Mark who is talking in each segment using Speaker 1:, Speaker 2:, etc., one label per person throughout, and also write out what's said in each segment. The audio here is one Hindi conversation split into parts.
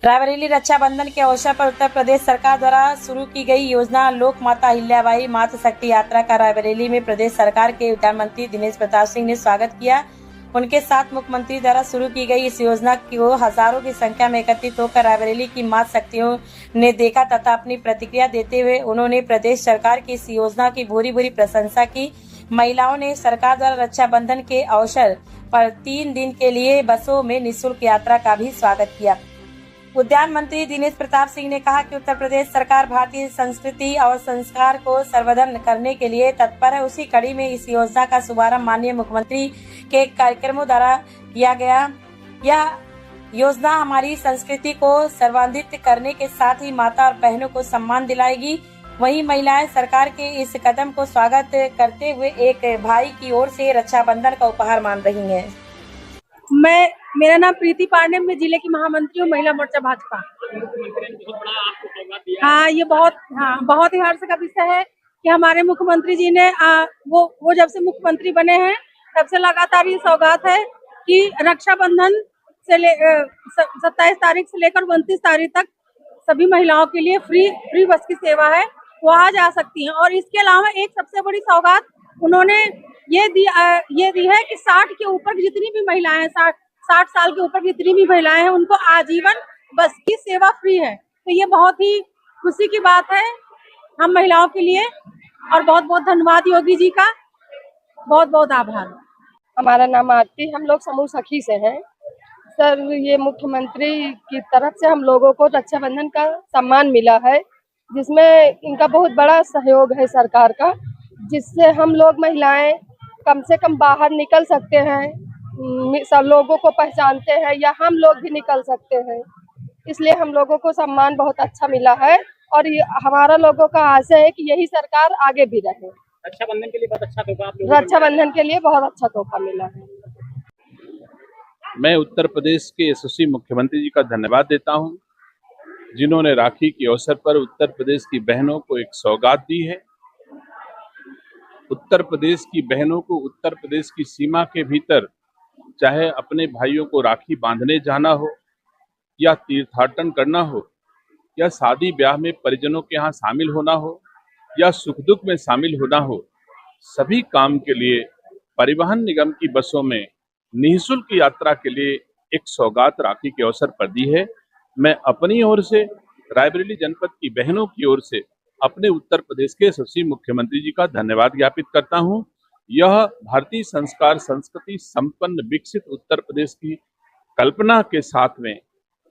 Speaker 1: रायबरेली रक्षाबंधन के अवसर पर उत्तर प्रदेश सरकार द्वारा शुरू की गई योजना लोक माता अहिल्याबाई मातृ शक्ति यात्रा का रायबरेली में प्रदेश सरकार के उद्यान मंत्री दिनेश प्रताप सिंह ने स्वागत किया। उनके साथ मुख्यमंत्री द्वारा शुरू की गई इस योजना को हजारों की संख्या में एकत्रित होकर रायबरेली की मातृ शक्तियों ने देखा तथा अपनी प्रतिक्रिया देते हुए उन्होंने प्रदेश सरकार की इस योजना की भूरी भूरी प्रशंसा की। महिलाओं ने सरकार द्वारा रक्षाबंधन के अवसर पर 3 दिन के लिए बसों में निःशुल्क यात्रा का भी स्वागत किया। उद्यान मंत्री दिनेश प्रताप सिंह ने कहा कि उत्तर प्रदेश सरकार भारतीय संस्कृति और संस्कार को संवर्धन करने के लिए तत्पर है। उसी कड़ी में इस योजना का शुभारंभ माननीय मुख्यमंत्री के कार्यक्रमों द्वारा किया गया। यह योजना हमारी संस्कृति को सर्वांधित करने के साथ ही माता और बहनों को सम्मान दिलाएगी। वहीं महिलाएं सरकार के इस कदम को स्वागत करते हुए एक भाई की ओर से रक्षाबंधन का उपहार मान रही हैं।
Speaker 2: मेरा नाम प्रीति पांडे, मैं जिले की महामंत्री हूँ, महिला मोर्चा भाजपा। हाँ, ये बहुत ही हर्ष का विषय है कि हमारे मुख्यमंत्री जी ने वो जब से मुख्यमंत्री बने हैं तब से लगातार ये सौगात है कि रक्षाबंधन से 27 तारीख से लेकर 29 तारीख तक सभी महिलाओं के लिए फ्री बस की सेवा है, वो आ जा सकती हैं। और इसके अलावा एक सबसे बड़ी सौगात उन्होंने ये दी है कि 60 के ऊपर जितनी भी महिलाएं हैं, 60 साल के ऊपर जितनी भी महिलाएं हैं, उनको आजीवन बस की सेवा फ्री है। तो ये बहुत ही खुशी की बात है हम महिलाओं के लिए। और बहुत बहुत धन्यवाद योगी जी का, बहुत बहुत आभार।
Speaker 3: हमारा नाम आरती, हम लोग समूह सखी से हैं। सर, ये मुख्यमंत्री की तरफ से हम लोगों को रक्षाबंधन का सम्मान मिला है, जिसमें इनका बहुत बड़ा सहयोग है सरकार का, जिससे हम लोग महिलाएं कम से कम बाहर निकल सकते हैं, सब लोगों को पहचानते हैं, या हम लोग भी निकल सकते हैं। इसलिए हम लोगों को सम्मान बहुत अच्छा मिला है और हमारा लोगों का आशा है कि यही सरकार आगे भी रहे।
Speaker 4: रक्षाबंधन के लिए बहुत अच्छा तोहफा आप लोगों को
Speaker 3: रक्षाबंधन के लिए बहुत अच्छा तोहफा मिला है।
Speaker 5: मैं उत्तर प्रदेश के यशस्वी मुख्यमंत्री जी का धन्यवाद देता हूं, जिन्होंने राखी के अवसर पर उत्तर प्रदेश की बहनों को एक सौगात दी है। उत्तर प्रदेश की बहनों को उत्तर प्रदेश की सीमा के भीतर चाहे अपने भाइयों को राखी बांधने जाना हो, या तीर्थाटन करना हो, या शादी ब्याह में परिजनों के यहाँ शामिल होना हो, या सुख दुख में शामिल होना हो, सभी काम के लिए परिवहन निगम की बसों में निःशुल्क यात्रा के लिए एक सौगात राखी के अवसर पर दी है। मैं अपनी ओर से रायबरेली जनपद की बहनों की ओर से अपने उत्तर प्रदेश के यशस्वी मुख्यमंत्री जी का धन्यवाद ज्ञापित करता हूं। यह भारतीय संस्कार संस्कृति संपन्न विकसित उत्तर प्रदेश की कल्पना के साथ में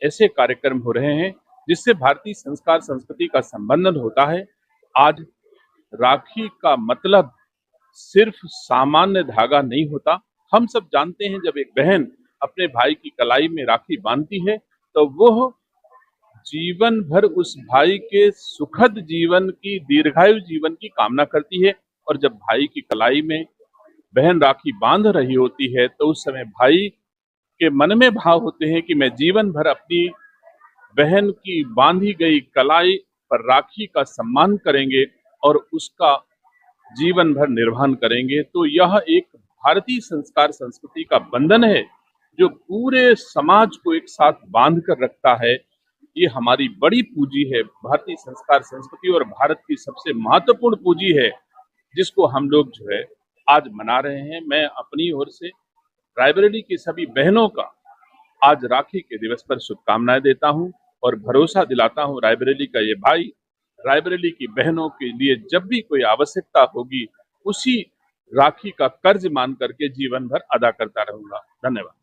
Speaker 5: ऐसे कार्यक्रम हो रहे हैं जिससे भारतीय संस्कार संस्कृति का संबंधन होता है। आज राखी का मतलब सिर्फ सामान्य धागा नहीं होता। हम सब जानते हैं, जब एक बहन अपने भाई की कलाई में राखी बांधती है तो वह जीवन भर उस भाई के सुखद जीवन की, दीर्घायु जीवन की कामना करती है। और जब भाई की कलाई में बहन राखी बांध रही होती है तो उस समय भाई के मन में भाव होते हैं कि मैं जीवन भर अपनी बहन की बांधी गई कलाई पर राखी का सम्मान करेंगे और उसका जीवन भर निर्वहन करेंगे। तो यह एक भारतीय संस्कार संस्कृति का बंधन है जो पूरे समाज को एक साथ बांध कर रखता है। ये हमारी बड़ी पूंजी है, भारतीय संस्कार संस्कृति और भारत की सबसे महत्वपूर्ण पूंजी है, जिसको हम लोग जो है आज मना रहे हैं। मैं अपनी ओर से रायबरेली की सभी बहनों का आज राखी के दिवस पर शुभकामनाएं देता हूं और भरोसा दिलाता हूं, रायबरेली का ये भाई रायबरेली की बहनों के लिए जब भी कोई आवश्यकता होगी उसी राखी का कर्ज मान करके जीवन भर अदा करता रहूंगा। धन्यवाद।